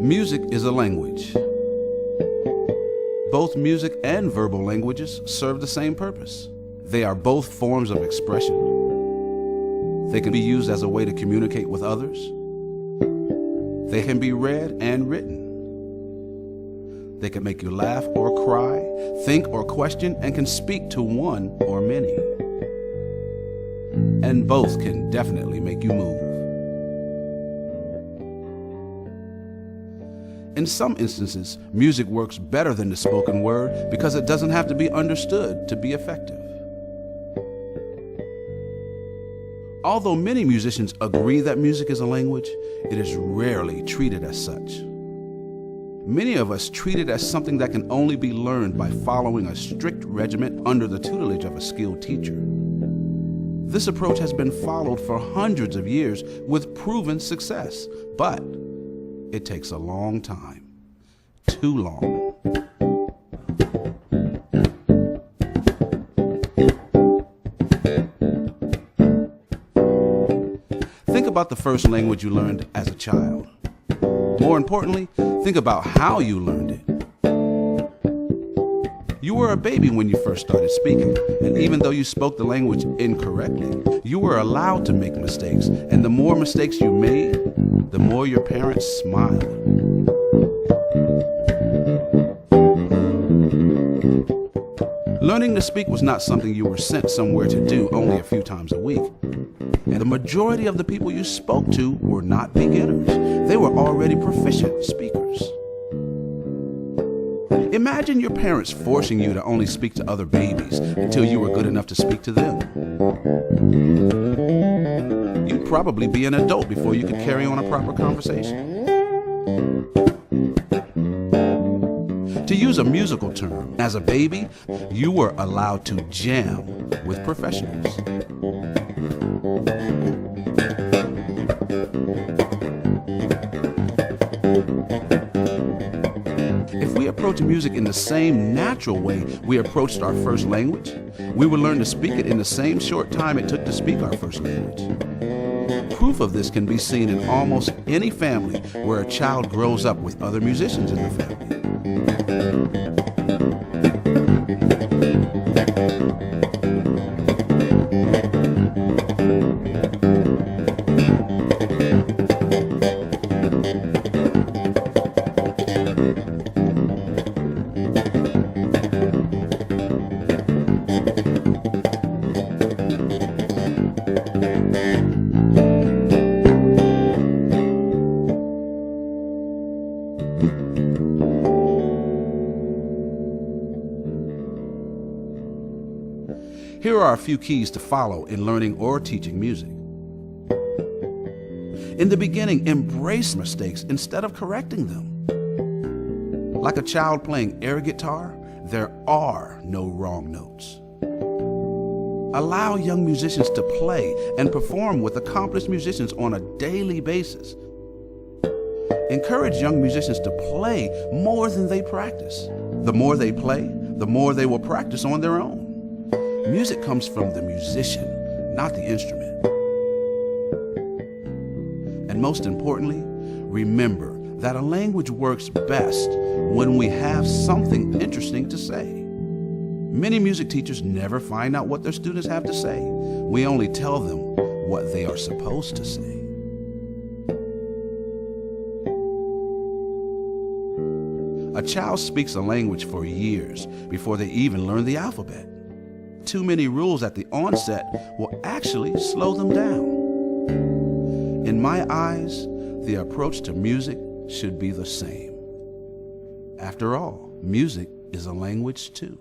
Music is a language. Both music and verbal languages serve the same purpose. They are both forms of expression. They can be used as a way to communicate with others. They can be read and written. They can make you laugh or cry, think or question, and can speak to one or many. And both can definitely make you move. In some instances, music works better than the spoken word because it doesn't have to be understood to be effective. Although many musicians agree that music is a language, it is rarely treated as such. Many of us treat it as something that can only be learned by following a strict regimen under the tutelage of a skilled teacher. This approach has been followed for hundreds of years with proven success, but it takes a long time. Too long. Think about the first language you learned as a child. More importantly, think about how you learned it. You were a baby when you first started speaking, and even though you spoke the language incorrectly, you were allowed to make mistakes, and the more mistakes you made, the more your parents smiled. Learning to speak was not something you were sent somewhere to do only a few times a week. And the majority of the people you spoke to were not beginners. They were already proficient speakers. Imagine your parents forcing you to only speak to other babies until you were good enough to speak to them. You'd probably be an adult before you could carry on a proper conversation. To use a musical term, as a baby, you were allowed to jam with professionals. If we approach music in the same natural way we approached our first language, we would learn to speak it in the same short time it took to speak our first language. Proof of this can be seen in almost any family where a child grows up with other musicians in the family. Here are a few keys to follow in learning or teaching music. In the beginning, embrace mistakes instead of correcting them. Like a child playing air guitar, there are no wrong notes. Allow young musicians to play and perform with accomplished musicians on a daily basis. Encourage young musicians to play more than they practice. The more they play, the more they will practice on their own. Music comes from the musician, not the instrument. And most importantly, remember that a language works best when we have something interesting to say. Many music teachers never find out what their students have to say. We only tell them what they are supposed to say. A child speaks a language for years before they even learn the alphabet. Too many rules at the onset will actually slow them down. In my eyes, the approach to music should be the same. After all, music is a language too.